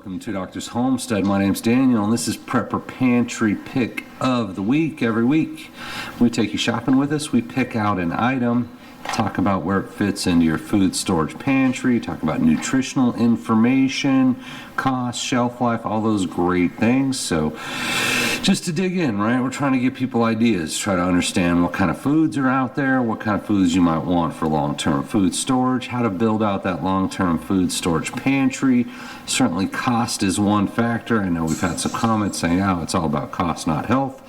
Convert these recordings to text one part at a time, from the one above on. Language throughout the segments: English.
Welcome to Doctor's Homestead. My name's Daniel, and this is Prepper Pantry Pick of the Week. Every week, we take you shopping with us. We pick out an item, talk about where it fits into your food storage pantry, talk about nutritional information, cost, shelf life, all those great things. So just to dig in, right? We're trying to give people ideas, try to understand what kind of foods are out there, what kind of foods you might want for long-term food storage, how to build out that long-term food storage pantry. Certainly cost is one factor. I know we've had some comments saying, oh, it's all about cost, not health.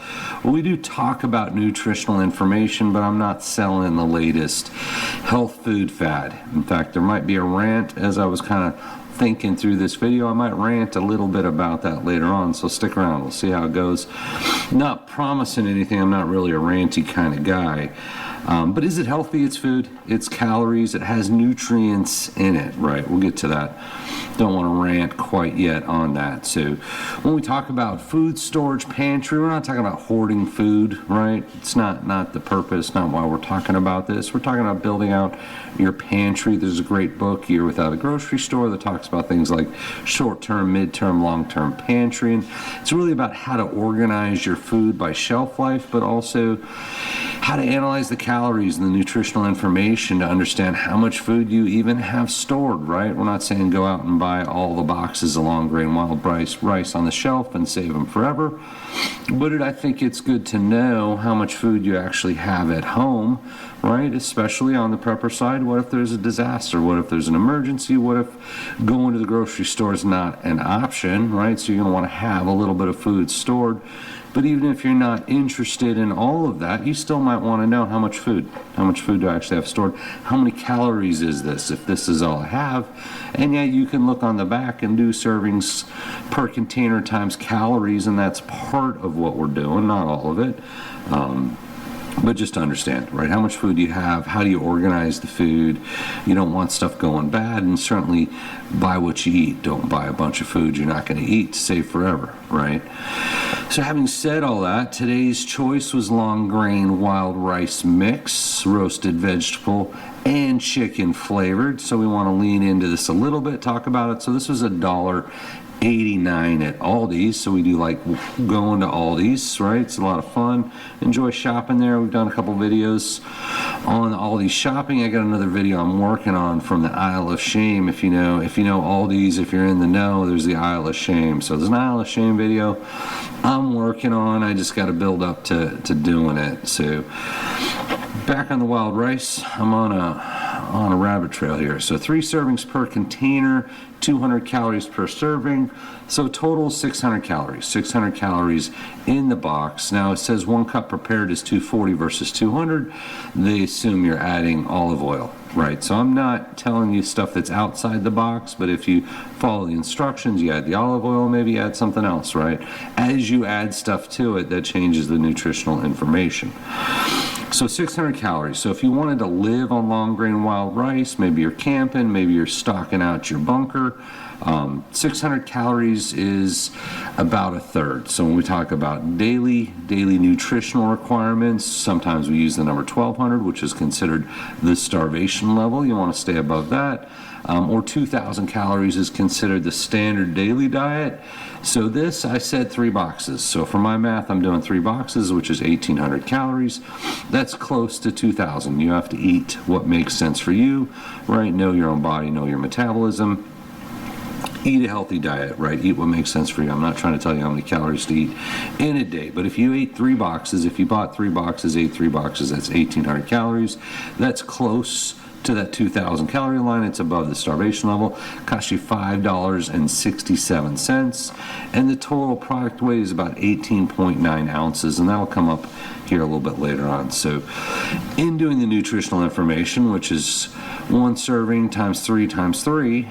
Well, we do talk about nutritional information, but I'm not selling the latest health food fad. In fact, there might be a rant as I was kind of thinking through this video. I might rant a little bit about that later on, so stick around. We'll see how it goes. Not promising anything. I'm not really a ranty kind of guy. But is it healthy? It's food. It's calories. It has nutrients in it, right? We'll get to that. Don't want to rant quite yet on that. So when we talk about food storage pantry, we're not talking about hoarding food, right? It's not the purpose, not why we're talking about this. We're talking about building out your pantry. There's a great book, Year Without a Grocery Store, that talks about things like short-term, mid-term, long-term pantry. And it's really about how to organize your food by shelf life, but also how to analyze the calories and the nutritional information to understand how much food you even have stored, right? We're not saying go out and buy all the boxes of long grain wild rice on the shelf and save them forever. But I think it's good to know how much food you actually have at home, right? Especially on the prepper side. What if there's a disaster? What if there's an emergency? What if going to the grocery store is not an option, right? So you're going to want to have a little bit of food stored. But even if you're not interested in all of that, you still might want to know how much food do I actually have stored? How many calories is this, if this is all I have? And yet you can look on the back and do servings per container times calories, and that's part of what we're doing, not all of it. But just to understand, right, how much food do you have? How do you organize the food? You don't want stuff going bad, and certainly buy what you eat. Don't buy a bunch of food you're not going to eat to save forever, right? So having said all that, today's choice was long grain wild rice mix, roasted vegetable and chicken flavored. So we want to lean into this a little bit, talk about it. So this was $1.89 at Aldi's, so we do like going to Aldi's, right? It's a lot of fun. Enjoy shopping there. We've done a couple videos on Aldi's shopping. I got another video I'm working on from the Aisle of Shame. If you know Aldi's, if you're in the know, there's the Aisle of Shame. So there's an Aisle of Shame video I'm working on. I just got to build up to doing it. So back on the wild rice, I'm on a rabbit trail here. So 3 servings per container, 200 calories per serving, so total 600 calories. 600 calories in the box. Now it says 1 cup prepared is 240 versus 200. They assume you're adding olive oil, right? So I'm not telling you stuff that's outside the box, but if you follow the instructions, you add the olive oil, maybe add something else, right? As you add stuff to it, that changes the nutritional information. So 600 calories. So if you wanted to live on long grain wild rice, maybe you're camping, maybe you're stocking out your bunker, 600 calories is about a third. So when we talk about daily nutritional requirements, sometimes we use the number 1200, which is considered the starvation level. You want to stay above that. Or 2,000 calories is considered the standard daily diet. So this, I said 3 boxes. So for my math, I'm doing 3 boxes, which is 1,800 calories. That's close to 2,000. You have to eat what makes sense for you, right? Know your own body, know your metabolism. Eat a healthy diet, right? Eat what makes sense for you. I'm not trying to tell you how many calories to eat in a day, but if you ate 3 boxes, if you bought 3 boxes, ate 3 boxes, that's 1,800 calories. That's close to that 2,000 calorie line. It's above the starvation level. Costs you $5.67, and the total product weight is about 18.9 ounces, and that'll come up here a little bit later on. So in doing the nutritional information, which is 1 serving times 3 times 3,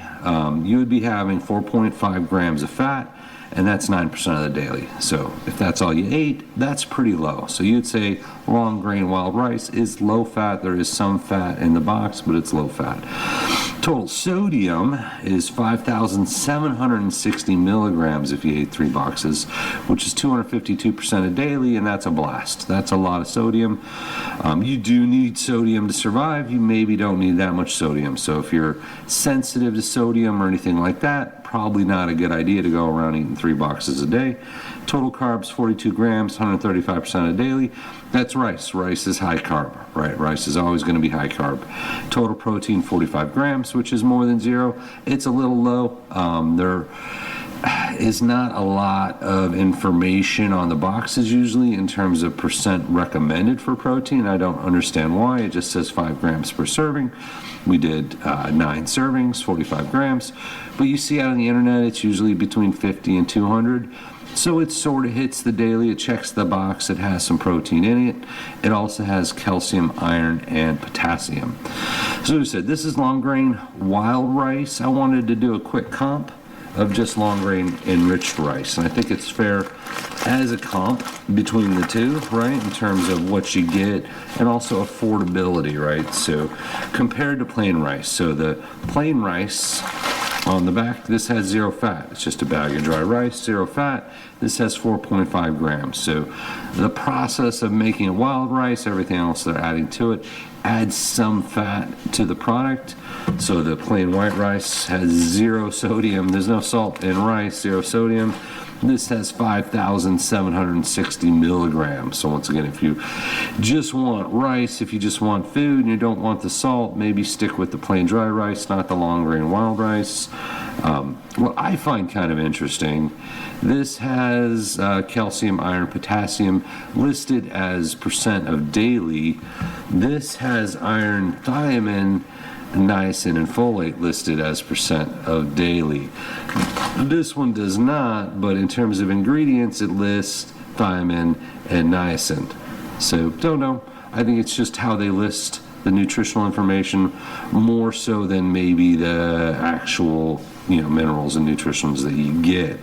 you would be having 4.5 grams of fat, and that's 9% of the daily. So if that's all you ate, that's pretty low. So you'd say long grain wild rice is low fat. There is some fat in the box, but it's low fat. Total sodium is 5,760 milligrams if you ate 3 boxes, which is 252% a daily, and that's a blast. That's a lot of sodium. You do need sodium to survive. You maybe don't need that much sodium. So if you're sensitive to sodium or anything like that, probably not a good idea to go around eating 3 boxes a day. Total carbs, 42 grams, 135% a daily. That's rice. Rice is high carb, right? Rice is always going to be high carb. Total protein, 45 grams, which is more than 0. It's a little low. There is not a lot of information on the boxes usually in terms of percent recommended for protein. I don't understand why. It just says 5 grams per serving. We did 9 servings, 45 grams. But you see out on the internet, it's usually between 50 and 200. So it sort of hits the daily. It checks the box. It has some protein in it. It also has calcium, iron, and potassium. So we said this is long grain wild rice. I wanted to do a quick comp of just long grain enriched rice. And I think it's fair as a comp between the two, right, in terms of what you get and also affordability, right? So compared to plain rice. So the plain rice on the back, this has 0 fat. It's just a bag of dry rice, 0 fat. This has 4.5 grams. So the process of making a wild rice, everything else they're adding to it, adds some fat to the product. So the plain white rice has 0 sodium. There's no salt in rice, 0 sodium. This has 5,760 milligrams. So once again, if you just want rice, if you just want food and you don't want the salt, maybe stick with the plain dry rice, not the long grain wild rice. What I find kind of interesting, this has calcium, iron, potassium listed as percent of daily. This has iron, thiamine, niacin, and folate listed as percent of daily. This one does not, but in terms of ingredients, it lists thiamine and niacin. So don't know. I think it's just how they list the nutritional information more so than maybe the actual, minerals and nutritions that you get.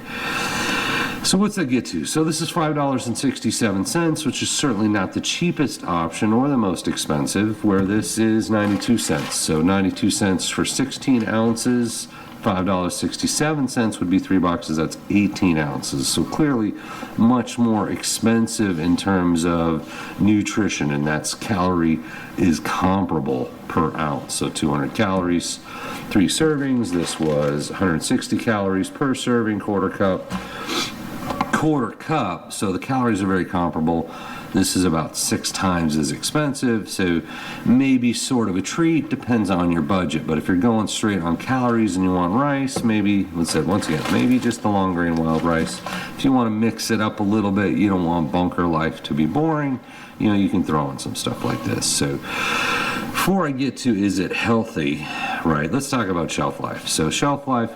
So what's that get to? So this is $5.67, which is certainly not the cheapest option or the most expensive, where this is 92 cents. So 92 cents for 16 ounces, $5.67 would be 3 boxes, that's 18 ounces. So clearly much more expensive in terms of nutrition, and that's calorie is comparable per ounce. So 200 calories, 3 servings. This was 160 calories per serving, quarter cup, so the calories are very comparable. This is about 6 times as expensive, so maybe sort of a treat, depends on your budget. But if you're going straight on calories and you want rice, maybe, let's say once again, maybe just the long grain wild rice. If you want to mix it up a little bit, you don't want bunker life to be boring, you can throw in some stuff like this. So before I get to is it healthy, right, let's talk about shelf life. So shelf life,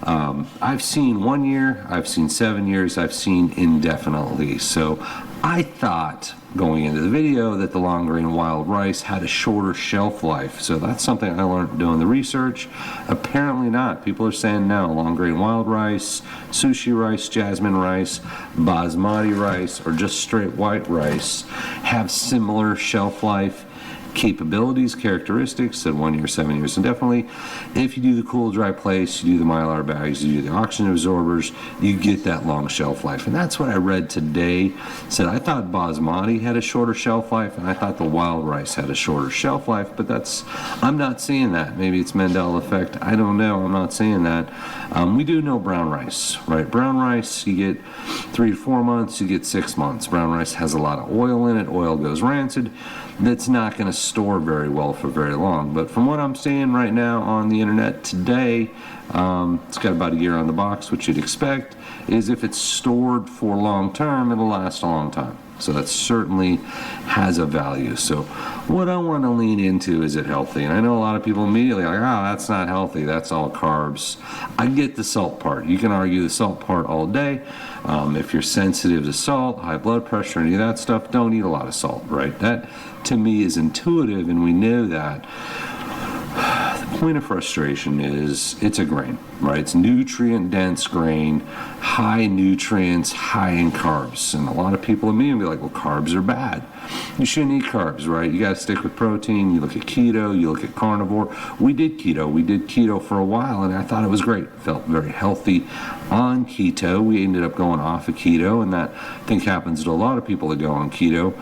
I've seen 1 year, I've seen 7 years, I've seen indefinitely. So I thought going into the video that the long grain wild rice had a shorter shelf life. So that's something I learned doing the research. Apparently not. People are saying no. Long grain wild rice, sushi rice, jasmine rice, basmati rice, or just straight white rice have similar shelf life capabilities, characteristics at 1 year, 7 years indefinitely. If you do the cool dry place, you do the mylar bags, you do the oxygen absorbers, you get that long shelf life. And that's what I read today. Said I thought basmati had a shorter shelf life, and I thought the wild rice had a shorter shelf life, but I'm not seeing that. Maybe it's Mandela effect. I don't know. I'm not seeing that. We do know brown rice, right? Brown rice, you get 3 to 4 months, you get 6 months. Brown rice has a lot of oil in it. Oil goes rancid. That's not going to store very well for very long. But from what I'm seeing right now on the internet today, it's got about a year on the box, which you'd expect, is if it's stored for long term, it'll last a long time. So that certainly has a value. So what I want to lean into, is it healthy? And I know a lot of people immediately are like, that's not healthy, that's all carbs. I get the salt part. You can argue the salt part all day. If you're sensitive to salt, high blood pressure, any of that stuff, don't eat a lot of salt, right? That to me is intuitive, and we know that. The point of frustration is it's a grain, right? It's nutrient-dense grain, high nutrients, high in carbs. And a lot of people immediately be like, well, carbs are bad. you shouldn't eat carbs, right? You got to stick with protein. You look at keto, you look at carnivore. We did keto for a while, and I thought it was great. Felt very healthy on keto. We ended up going off of keto, and that I think happens to a lot of people that go on keto.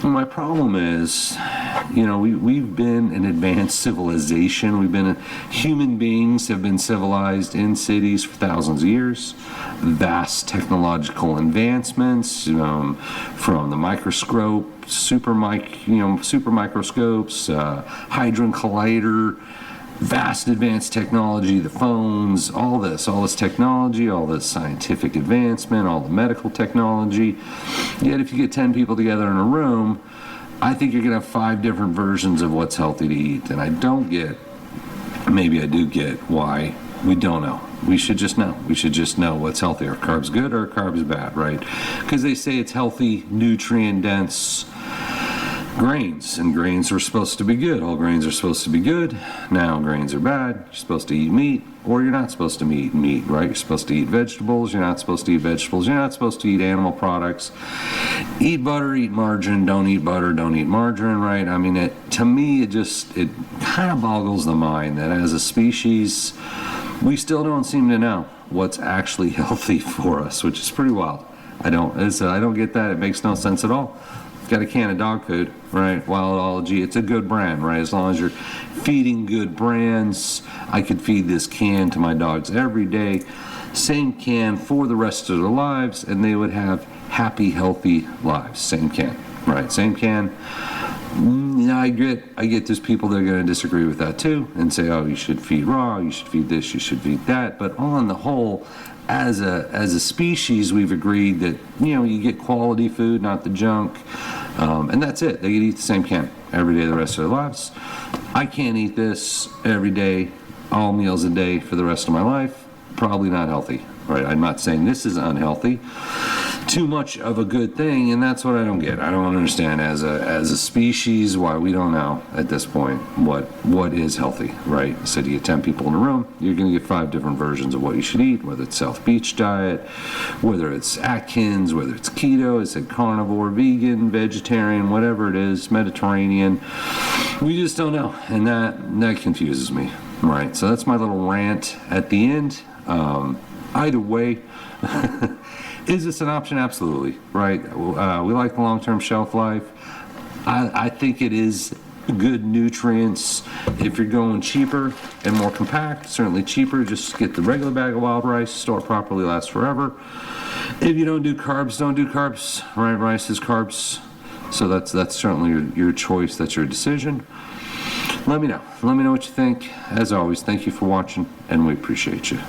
And my problem is, we've been an advanced civilization. Human beings have been civilized in cities for thousands of years. Vast technological advancements, from the microscope, super microscopes, hadron collider, vast advanced technology, the phones, all this technology, all this scientific advancement, all the medical technology. Yet if you get 10 people together in a room, I think you're going to have 5 different versions of what's healthy to eat. And I don't get, maybe I do get why we don't know. We should just know. We should just know what's healthy. Are carbs good or are carbs bad, right? Because they say it's healthy, nutrient-dense grains, and grains are supposed to be good. All grains are supposed to be good. Now grains are bad. You're supposed to eat meat, or you're not supposed to eat meat, right? You're supposed to eat vegetables. You're not supposed to eat vegetables. You're not supposed to eat animal products. Eat butter, eat margarine. Don't eat butter, don't eat margarine, right? I mean, to me, it kind of boggles the mind that as a species, we still don't seem to know what's actually healthy for us, which is pretty wild. I don't get that. It makes no sense at all. Got a can of dog food, right? Wildology, it's a good brand, right? As long as you're feeding good brands, I could feed this can to my dogs every day, same can for the rest of their lives, and they would have happy, healthy lives. Same can, right? Same can. I get there's people that are going to disagree with that too and say, oh, you should feed raw, you should feed this, you should feed that. But on the whole, as a species, we've agreed that you get quality food, not the junk, and that's it. They can eat the same can every day the rest of their lives. I can't eat this every day, all meals a day for the rest of my life. Probably not healthy, right? I'm not saying this is unhealthy. Too much of a good thing, and that's what I don't get. I don't understand as a species why we don't know at this point what is healthy, right? So you get 10 people in a room, you're going to get 5 different versions of what you should eat, whether it's South Beach diet, whether it's Atkins, whether it's keto, I said carnivore, vegan, vegetarian, whatever it is, Mediterranean. We just don't know, and that confuses me, right? So that's my little rant at the end. Either way, is this an option? Absolutely, right? We like the long-term shelf life. I think it is good nutrients. If you're going cheaper and more compact, certainly cheaper. Just get the regular bag of wild rice, store it properly, lasts forever. If you don't do carbs, don't do carbs, right? Rice is carbs. So that's certainly your choice. That's your decision. Let me know. Let me know what you think. As always, thank you for watching, and we appreciate you.